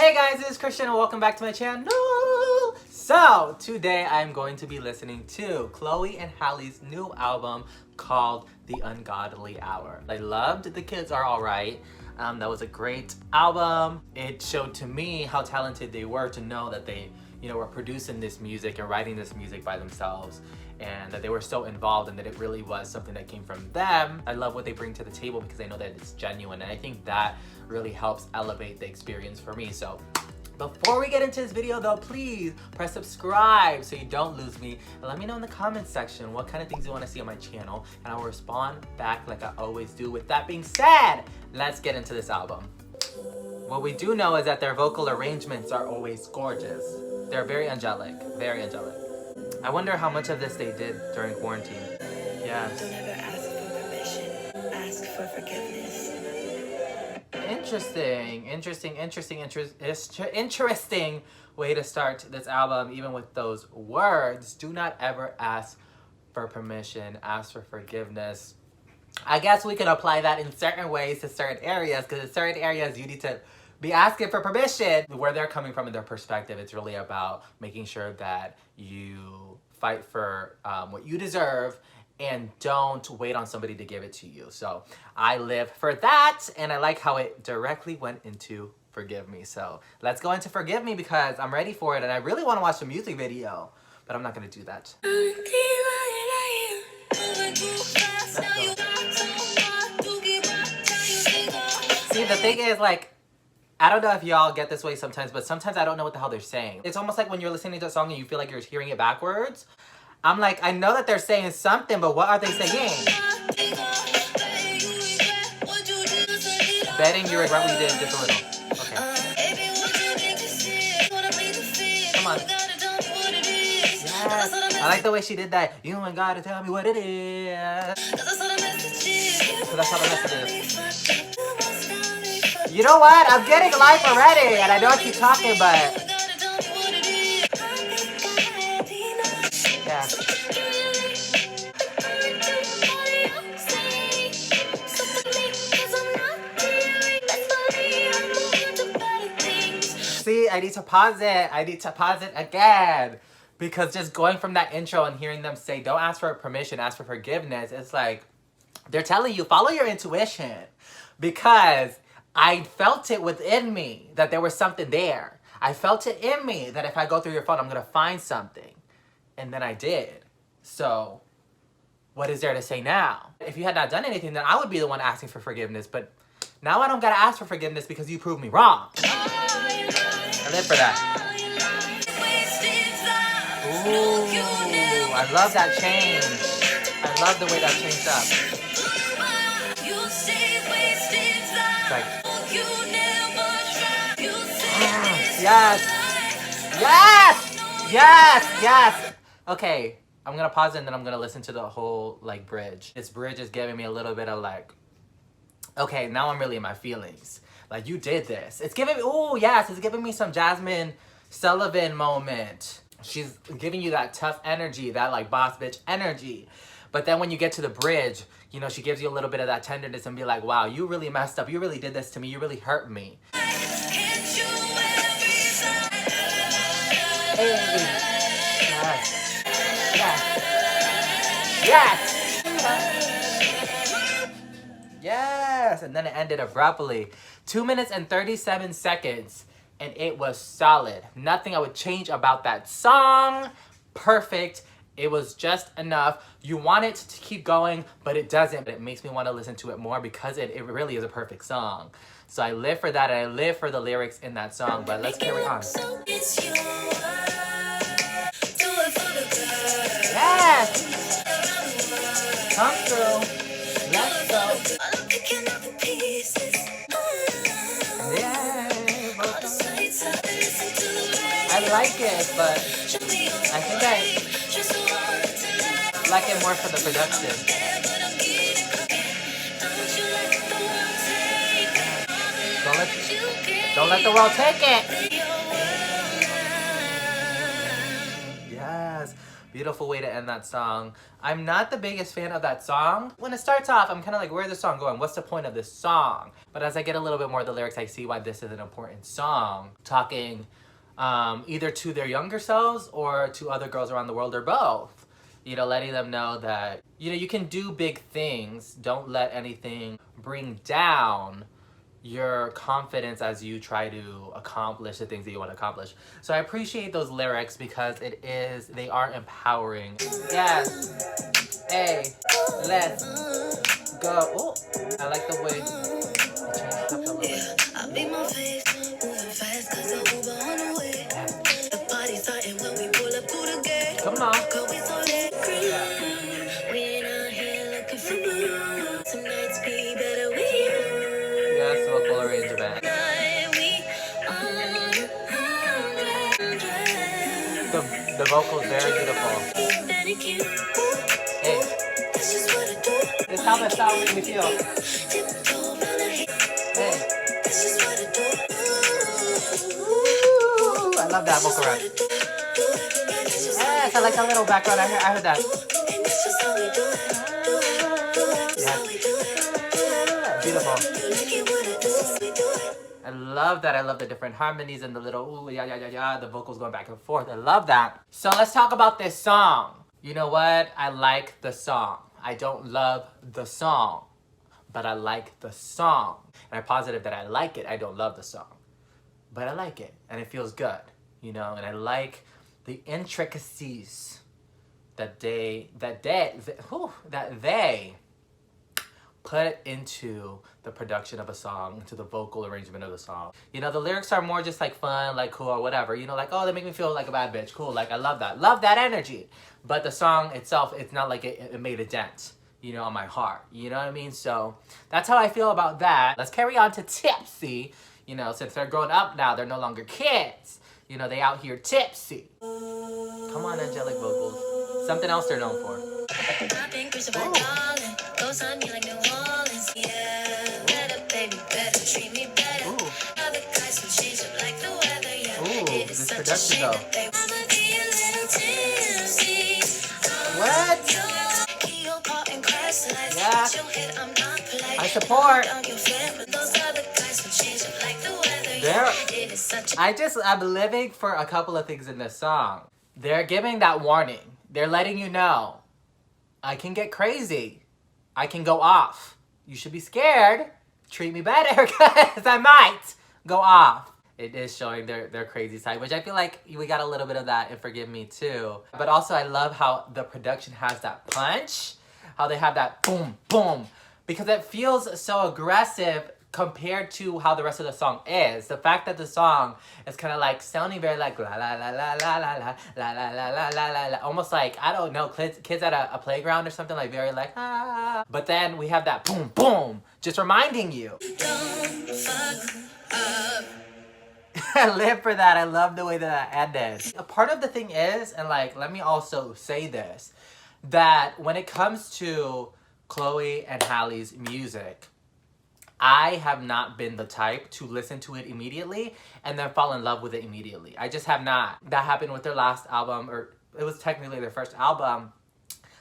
Hey guys, this is Christian and welcome back to my channel. So today I'm going to be listening to Chloe and Halle's new album called The Ungodly Hour. I loved The Kids Are Alright. That was a great album. It showed to me how talented they were to know that they were producing this music and writing this music by themselves, and that they were so involved and that it really was something that came from them. I love what they bring to the table because I know that it's genuine, and I think that really helps elevate the experience for me. So before we get into this video though, please press subscribe so you don't lose me, and let me know in the comments section what kind of things you want to see on my channel, and I will respond back like I always do. With that being said, let's get into this album. What we do know is that their vocal arrangements are always gorgeous. They're very angelic, very angelic. I wonder how much of this they did during quarantine. Yes. Don't ever ask for permission. Ask for forgiveness. Interesting way to start this album, even with those words. Do not ever ask for permission, ask for forgiveness. I guess we can apply that in certain ways to certain areas, because in certain areas you need to be asking for permission. Where they're coming from in their perspective, it's really about making sure that you fight for what you deserve and don't wait on somebody to give it to you. So I live for that, and I like how it directly went into Forgive Me. So let's go into Forgive Me because I'm ready for it, and I really want to watch the music video, but I'm not going to do that. See, the thing is, like, I don't know if y'all get this way sometimes, but sometimes I don't know what the hell they're saying. It's almost like when you're listening to a song and you feel like you're hearing it backwards. I'm like, I know that they're saying something, but what are they saying? Betting you regret what you did just a little. Okay. Come on. Yes. I like the way she did that. You ain't gotta tell me what it is. So that's how the message is. You know what? I'm getting life already, and I know I keep talking, but yeah. See, I need to pause it. I need to pause it again, because just going from that intro and hearing them say, "Don't ask for permission, ask for forgiveness," it's like they're telling you follow your intuition, because I felt it within me that there was something there. I felt it in me that if I go through your phone, I'm going to find something. And then I did. So what is there to say now? If you had not done anything, then I would be the one asking for forgiveness. But now I don't got to ask for forgiveness because you proved me wrong. I live for that. Ooh, I love that change. I love the way that changed up. It's like, yes, yes, yes, yes. Okay, I'm gonna pause it and then I'm gonna listen to the whole like bridge. This bridge is giving me a little bit of like, okay, now I'm really in my feelings. Like, you did this. It's giving me, oh yes, it's giving me some Jasmine Sullivan moment. She's giving you that tough energy, that like boss bitch energy. But then when you get to the bridge, she gives you a little bit of that tenderness and be like, wow, you really messed up. You really did this to me. You really hurt me. Hey. Yes. Yes. Yes. Yes. And then it ended abruptly. 2 minutes and 37 seconds. And it was solid. Nothing I would change about that song. Perfect. It was just enough. You want it to keep going, but it doesn't. It makes me want to listen to it more because it really is a perfect song. So I live for that, and I live for the lyrics in that song. But let's carry on. Yes! Come through. Let's go. Yeah. I like it, but I think I like it more for the production. Don't let the world take it. Yes, Beautiful way to end that song. I'm not the biggest fan of that song. When it starts off, I'm kind of like, where's the song going? What's the point of this song? But as I get a little bit more of the lyrics, I see why this is an important song. Talking either to their younger selves or to other girls around the world or both. You know, letting them know that, you know, you can do big things. Don't let anything bring down your confidence as you try to accomplish the things that you want to accomplish. So I appreciate those lyrics because they are empowering. Yes. Hey, let's go. Oh, I like the way it changes up a little bit. I beat my face, moving fast cause I Uber on the way. The party starting when we pull up to the gate. Come on. Cause we so lit. We ain't out here looking for blue. Some nights be better with you. Yes, vocal arrangement. The vocal is very beautiful. Hey, this is how that song makes me feel. Hey. Ooh, I love that vocal rap. Yes, I like that little background. I heard that. Yeah. Beautiful. I love that. I love the different harmonies and the little ooh, yeah, yeah, yeah, yeah. The vocals going back and forth. I love that. So let's talk about this song. You know what? I like the song. I don't love the song, but I like the song. And I'm positive that I like it. I don't love the song, but I like it. And it feels good, you know? And I like the intricacies that they put into the production of a song, into the vocal arrangement of the song. You know, the lyrics are more just like fun, like cool or whatever. You know, like, oh, they make me feel like a bad bitch. Cool, like I love that. Love that energy. But the song itself, it's not like it made a dent, you know, on my heart. You know what I mean? So that's how I feel about that. Let's carry on to Tipsy. You know, since they're grown up now, they're no longer kids. You know, they out here tipsy. Come on, angelic vocals. Something else they're known for. Ooh, this production though. What? Yeah. I support. I'm living for a couple of things in this song. They're giving that warning. They're letting you know, I can get crazy. I can go off. You should be scared. Treat me better because I might go off. It is showing their crazy side, which I feel like we got a little bit of that in Forgive Me too. But also I love how the production has that punch, how they have that boom, boom, because it feels so aggressive compared to how the rest of the song is. The fact that the song is kind of like sounding very like la la la la la la la la la la la la la, almost like, I don't know, kids at a playground or something, like very like ah. But then we have that boom boom, just reminding you. Don't fuck up. I live for that. I love the way that ended. A part of the thing is, and like, let me also say this, that when it comes to Chloe and Halle's music, I have not been the type to listen to it immediately and then fall in love with it immediately. I just have not. That happened with their last album, or it was technically their first album.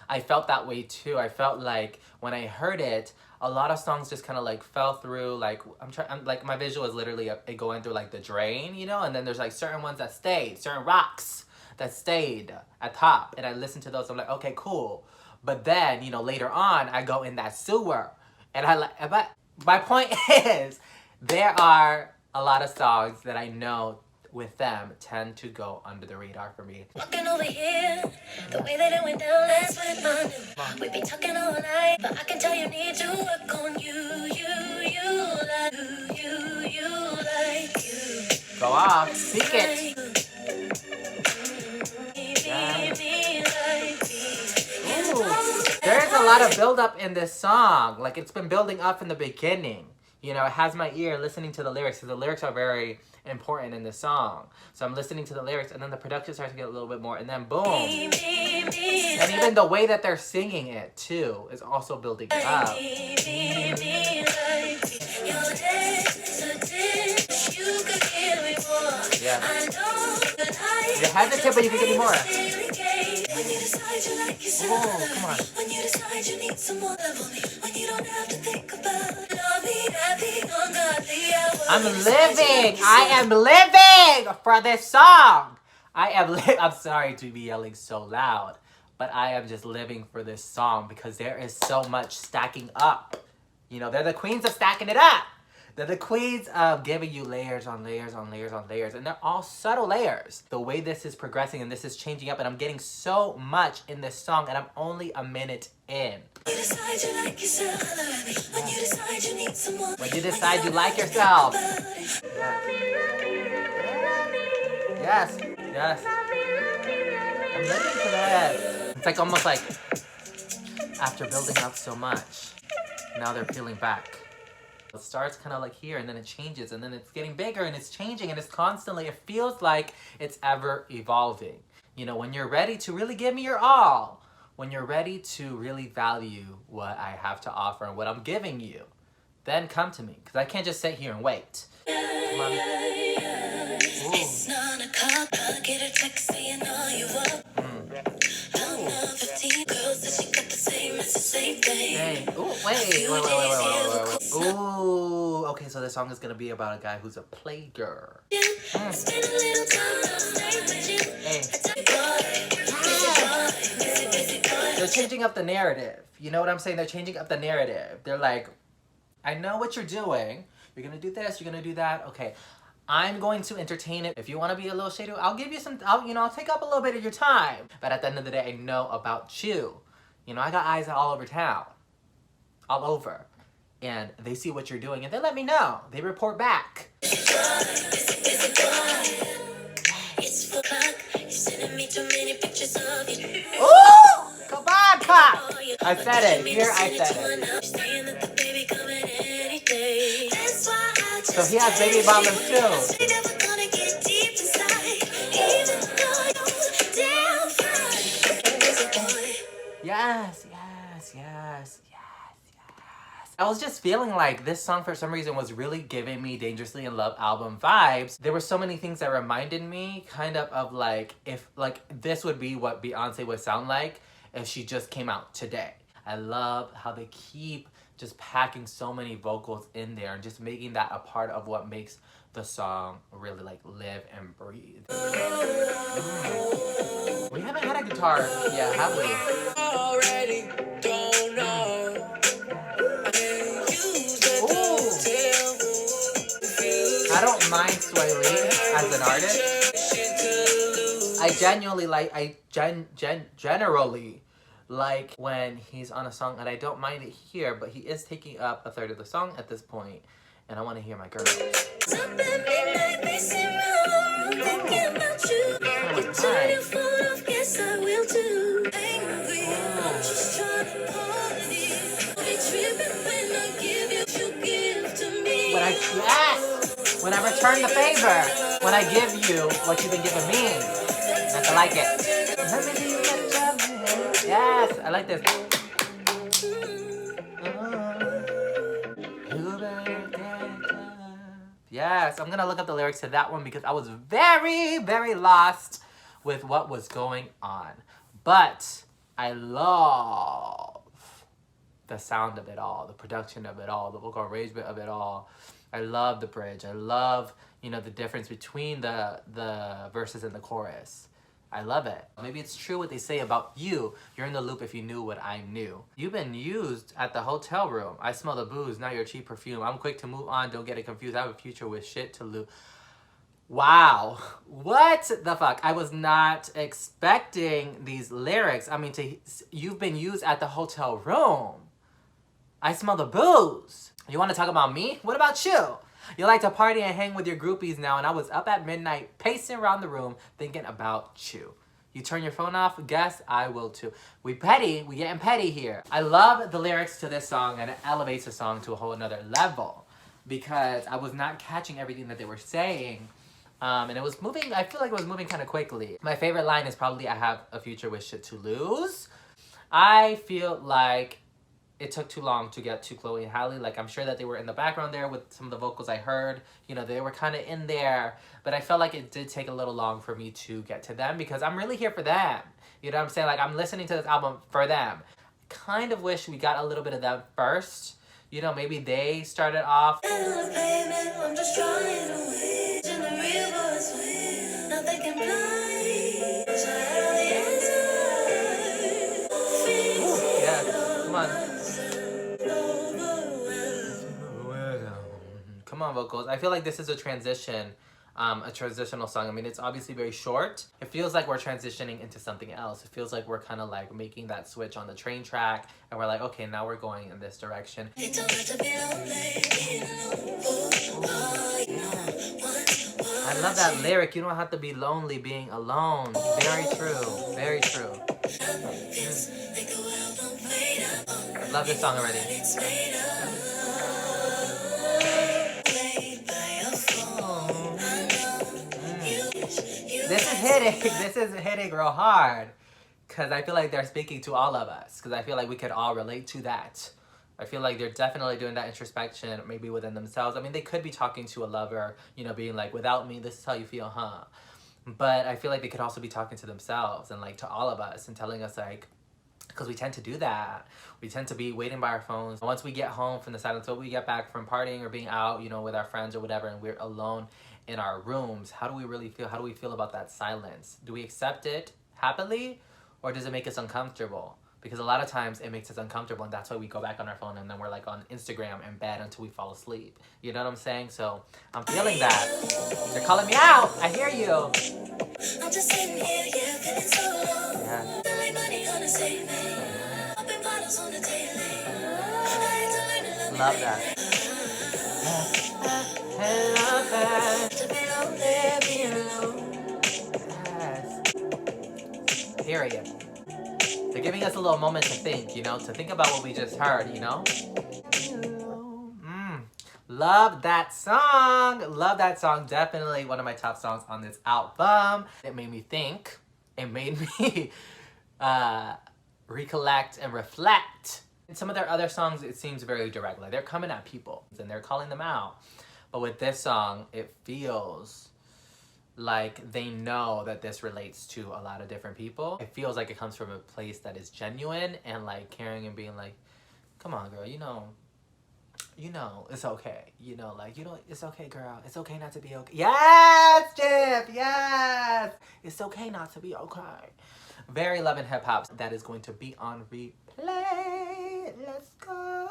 I felt that way too. I felt like when I heard it, a lot of songs just kind of like fell through. Like I'm like, my visual is literally it going through like the drain, you know? And then there's like certain ones that stayed, certain rocks that stayed at top. And I listened to those, I'm like, okay, cool. But then, you know, later on, I go in that sewer. And I like, but my point is, there are a lot of songs that I know with them tend to go under the radar for me. Walking over here, the way that it went down last week, we be talking all night, but I can tell you need to work on you like you. Go off, speak it. Yeah. Ooh, there's a lot of build up in this song. Like, it's been building up from the beginning. You know, it has my ear listening to the lyrics, because the lyrics are very important in the song. So I'm listening to the lyrics, and then the production starts to get a little bit more, and then boom. And even the way that they're singing it too is also building up. Yeah. You're hesitant, but you can get me more. When you decide you like yourself, Oh, come on. when you decide you need someone love me, when you don't have to think about love me at the ungodly hour. I'm When you decide you living. like I yourself. am living for this song. I'm sorry to be yelling so loud, but I am just living for this song because there is so much stacking up. You know, they're the queens of stacking it up. They're the queens of giving you layers on layers on layers on layers, and they're all subtle layers. The way this is progressing and this is changing up, and I'm getting so much in this song, and I'm only a minute in. When you decide you like yourself, when you decide you need someone, When you decide you like yourself. Yes, yes. I'm living for this. It's like almost like after building up so much, now they're peeling back. It starts kind of like here, and then it changes, and then it's getting bigger, and it's changing, and it's constantly, it feels like it's ever evolving. You know, when you're ready to really give me your all, when you're ready to really value what I have to offer and what I'm giving you, then come to me, because I can't just sit here and wait. Come on. It's 9 o'clock, I get a text saying, are you up? I'm not 15 girls that she got the same, it's the same thing. Hey, ooh, wait. Ooh, okay, so this song is gonna be about a guy who's a player. Spend a little time, stay with you. Hey, Busy boy. they're changing up the narrative. You know what I'm saying? They're changing up the narrative. They're like, I know what you're doing. You're gonna do this, you're gonna do that. Okay, I'm going to entertain it. If you want to be a little shady, I'll give you some, I'll take up a little bit of your time. But at the end of the day, I know about you. You know, I got eyes all over town. All over. And they see what you're doing and they let me know. They report back. Busy boy. It's 4 o'clock, you're sending me too many pictures of you. Ooh! Come on, Pop! I said it. Here, I said it. Saying that the baby coming any day. That's why I just So he has baby mamas too. We're never gonna get deep inside, even though you're damn fine. Busy boy. Yes, yes, yes, yes, yes. I was just feeling like this song for some reason was really giving me Dangerously in Love album vibes. There were so many things that reminded me kind of like if like this would be what Beyonce would sound like if she just came out today. I love how they keep just packing so many vocals in there and just making that a part of what makes the song really like live and breathe. We haven't had a guitar yet, have we? Already don't know. I don't mind Sway Lee as an artist. I genuinely like, generally like when he's on a song, and I don't mind it here, but he is taking up a third of the song at this point, and I want to hear my girl. When I return the favor, when I give you what you've been giving me, and I like it. Yes, I like this. Yes, I'm gonna look up the lyrics to that one because I was very, very lost with what was going on. But I love the sound of it all, the production of it all, the vocal arrangement of it all. I love the bridge. I love, you know, the difference between the verses and the chorus. I love it. Maybe it's true what they say about you. You're in the loop if you knew what I knew. You've been used at the hotel room. I smell the booze, now your cheap perfume. I'm quick to move on, don't get it confused. I have a future with shit to lose. Wow. What the fuck? I was not expecting these lyrics. I mean, you've been used at the hotel room. I smell the booze. You want to talk about me? What about you? You like to party and hang with your groupies now, and I was up at midnight pacing around the room thinking about you. You turn your phone off? Guess I will too. We getting petty here. I love the lyrics to this song, and it elevates the song to a whole another level because I was not catching everything that they were saying. And it was moving, I feel like it was moving kind of quickly. My favorite line is probably, I have a future with shit to lose. I feel like it took too long to get to Chloe and Halle. Like, I'm sure that they were in the background there with some of the vocals I heard. You know, they were kind of in there. But I felt like it did take a little long for me to get to them because I'm really here for them. You know what I'm saying? Like, I'm listening to this album for them. Kind of wish we got a little bit of them first. You know, maybe they started off. I'm just trying to win. In the real world's win. Nothing can blind. Yeah, come on. Come on, vocals. I feel like this is a transitional song. I mean, it's obviously very short. It feels like we're transitioning into something else. It feels like we're kind of like making that switch on the train track, and we're like, okay, now we're going in this direction. I love that lyric. You don't have to be lonely being alone. Very true. Very true. Love this song already. This is hitting. This is hitting real hard. Because I feel like they're speaking to all of us. Because I feel like we could all relate to that. I feel like they're definitely doing that introspection, maybe within themselves. I mean, they could be talking to a lover, you know, being like, without me, this is how you feel, huh? But I feel like they could also be talking to themselves and like to all of us and telling us like, because we tend to do that. We tend to be waiting by our phones. Once we get home from the silence, so we get back from partying or being out, you know, with our friends or whatever, and we're alone in our rooms, how do we really feel? How do we feel about that silence? Do we accept it happily, or does it make us uncomfortable? Because a lot of times it makes us uncomfortable, and that's why we go back on our phone and then we're like on Instagram in bed until we fall asleep. You know what I'm saying? So I'm feeling that. They're calling me out. I hear you. I'm just sitting here, yeah, feeling so low. Yeah. Like money gonna save me. Open bottles on the daily. I had to learn to love Love that. to be lonely, be alone. Yes. Period. They're giving us a little moment to think, you know, to think about what we just heard, you know? Love that song. Love that song. Definitely one of my top songs on this album. It made me think. It made me recollect and reflect. In some of their other songs, it seems very direct. Like they're coming at people and they're calling them out. But with this song, it feels like they know that this relates to a lot of different people. It feels like it comes from a place that is genuine and like caring and being like, come on, girl, you know, it's okay. You know, like, you know, it's okay, girl. It's okay not to be okay. Yes, Jip, yes. It's okay not to be okay. Very Love and Hip Hop. That is going to be on replay. Let's go.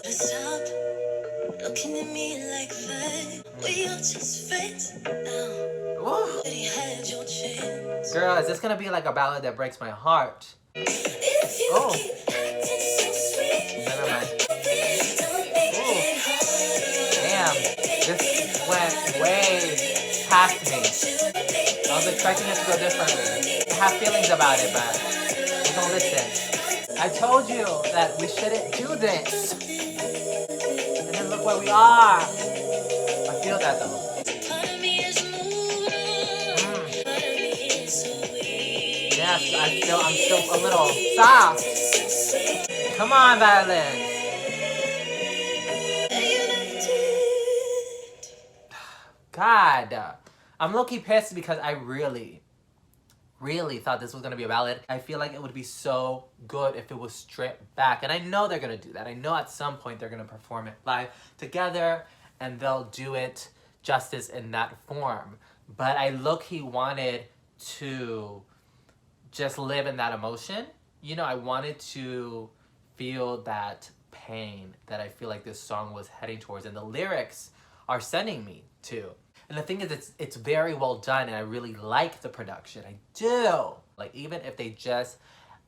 Stop looking at me like that. We are just friends now. Ooh. Already had your chance. Girl, is this gonna be like a ballad that breaks my heart? If you Oh. keep acting so sweet, Never mind. please don't make it hard. Damn, this went way past me. I was expecting it to go differently. I have feelings about it, but we don't listen. I told you that we shouldn't do this. And then look where we are. I feel that though. Part of me is moving, part of me is so weak. Yes, I'm still a little soft. Come on, violin. God, I'm low-key pissed because I really thought this was gonna be a ballad. I feel like it would be so good if it was stripped back, and I know they're gonna do that. I know at some point they're gonna perform it live together, and they'll do it justice in that form. But I low-key wanted to just live in that emotion. You know, I wanted to feel that pain that I feel like this song was heading towards, and the lyrics are sending me to. And the thing is, it's very well done, and I really like the production. I do. Like, even if they just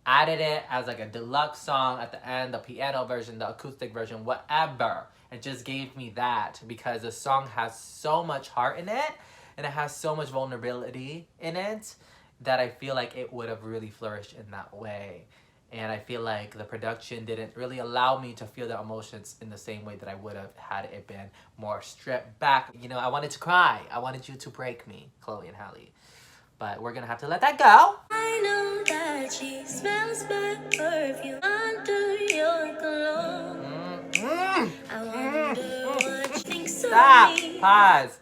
added it as like a deluxe song at the end, the piano version, the acoustic version, whatever, it just gave me that, because the song has so much heart in it, and it has so much vulnerability in it, that I feel like it would have really flourished in that way. And I feel like the production didn't really allow me to feel the emotions in the same way that I would have had it been more stripped back. You know, I wanted to cry. I wanted you to break me, Chloe and Halle. But we're gonna have to let that go. I know that she like perfume under your cologne. I wonder what you think of Stop. me. Pause.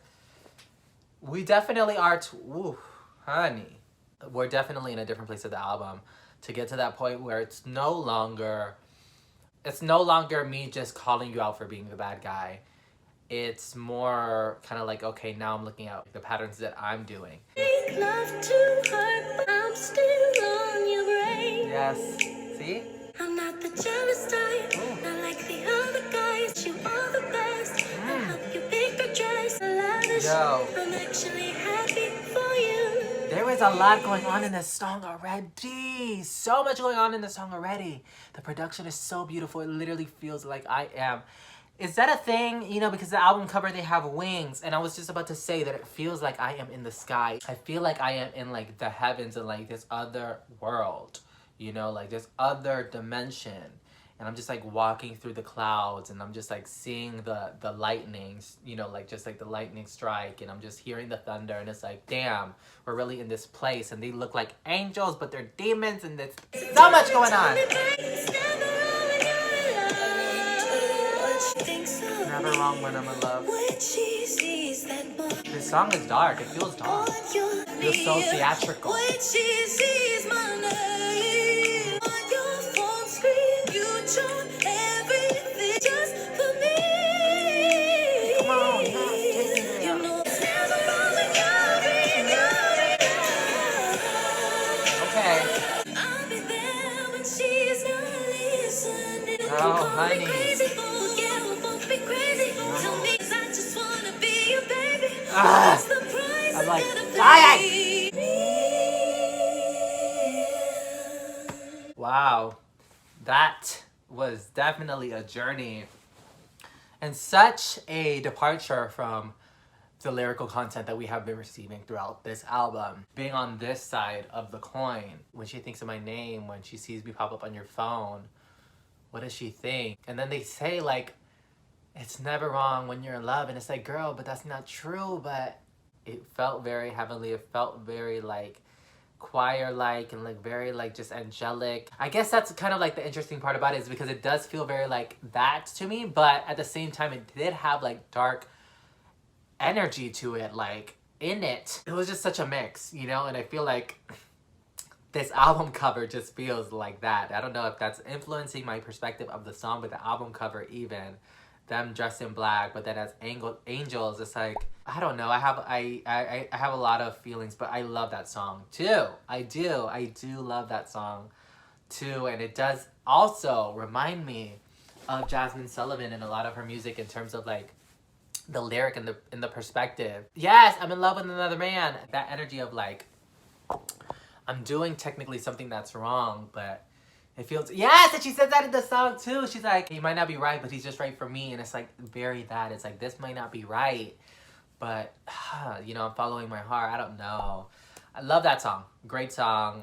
We definitely are. Ooh, honey. We're definitely in a different place of the album to get to that point where it's no longer me just calling you out for being the bad guy. It's more kind of like, okay, now I'm looking at the patterns that I'm doing. Make love to her, but I'm still on your brain. Yes. See? I'm not the jealous type, not like the other guys. You are the best. I'll help you pick a dress. Lavish. Yo. I'm actually happy for you. There is a lot going on in this song already. So much going on in this song already. The production is so beautiful. It literally feels like I am. Is that a thing? You know, because the album cover, they have wings. And I was just about to say that it feels like I am in the sky. I feel like I am in like the heavens and like this other world. You know, like this other dimension. And I'm just like walking through the clouds and I'm just like seeing the lightnings, you know, like just like the lightning strike, and I'm just hearing the thunder, and it's like, damn, we're really in this place, and they look like angels, but they're demons, and there's so much going on. Never wrong when I'm in love. This song is dark. It feels dark. It feels so theatrical. Oh, honey. I'm like dying. Wow. That was definitely a journey and such a departure from the lyrical content that we have been receiving throughout this album. Being on this side of the coin, when she thinks of my name, when she sees me pop up on your phone, what does she think? And then they say like, it's never wrong when you're in love, and it's like, girl, but that's not true. But it felt very heavenly. It felt very like choir-like and like very like just angelic. I guess that's kind of like the interesting part about it, is because it does feel very like that to me, but at the same time it did have like dark energy to it, like in it. It was just such a mix, you know, and I feel like this album cover just feels like that. I don't know if that's influencing my perspective of the song, but the album cover, even them dressed in black, but then as angels, it's like, I don't know. I have a lot of feelings, but I love that song too. I do love that song too, and it does also remind me of Jasmine Sullivan and a lot of her music in terms of like the lyric and the perspective. Yes, I'm in love with another man. That energy of like, I'm doing technically something that's wrong, but it feels, yes, and she says that in the song too. She's like, he might not be right, but he's just right for me. And it's like very that. It's like, this might not be right, but you know, I'm following my heart. I don't know. I love that song. Great song.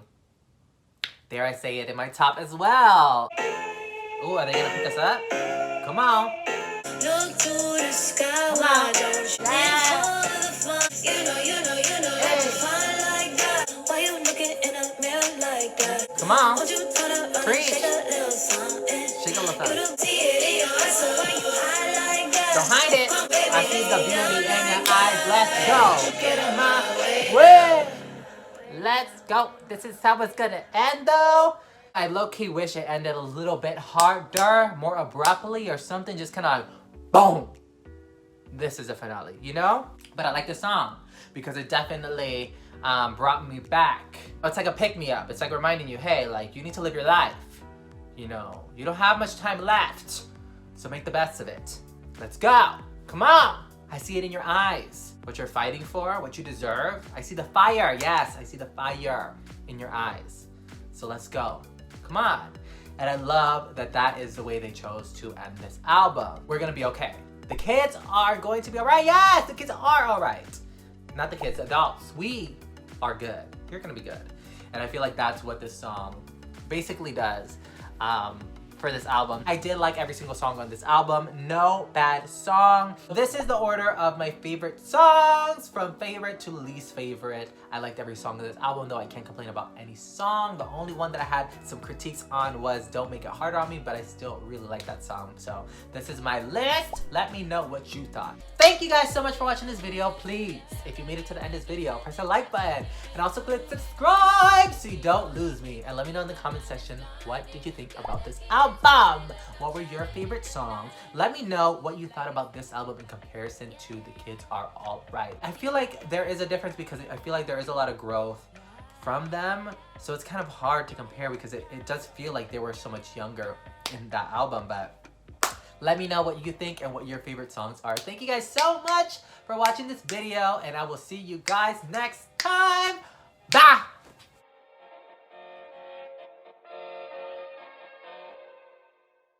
Dare I say it, in my top as well. Ooh, are they gonna pick us up? Come on. Look to the sky, why don't you You know that you're fine like that. Why you looking in a mirror like that? Come on. Won't you turn around, Preach. shake a little something? Shake a little You something. don't see it in your eyes, so why you hide like that? Don't hide it. Come on, baby, I see the beauty in your eyes. Let's Don't go. get in my way. Way. Let's go. This is how it's gonna end though. I low-key wish it ended a little bit harder, more abruptly or something, just kind of boom. This is a finale, you know? But I like the song because it definitely brought me back. It's like a pick-me-up. It's like reminding you, hey, like you need to live your life. You know, you don't have much time left, so make the best of it. Let's go. Come on. I see it in your eyes. What you're fighting for, what you deserve. I see the fire. Yes, I see the fire in your eyes. So let's go. Come on. And I love that that is the way they chose to end this album. We're gonna be okay. The kids are going to be all right. Yes, the kids are all right. Not the kids, adults. We are good. You're gonna be good. And I feel like that's what this song basically does. for this album. I did like every single song on this album. No bad song. This is the order of my favorite songs from favorite to least favorite. I liked every song of this album, though I can't complain about any song. The only one that I had some critiques on was Don't Make It Harder on Me, but I still really like that song. So this is my list. Let me know what you thought. Thank you guys so much for watching this video. Please, if you made it to the end of this video, press the like button and also click subscribe so you don't lose me. And let me know in the comment section, what did you think about this album? What were your favorite songs? Let me know what you thought about this album in comparison to The Kids Are Alright. I feel like there is a difference because I feel like there is a lot of growth from them, so it's kind of hard to compare because it does feel like they were so much younger in that album. But let me know what you think and what your favorite songs are. Thank you guys so much for watching this video, and I will see you guys next time. Bye!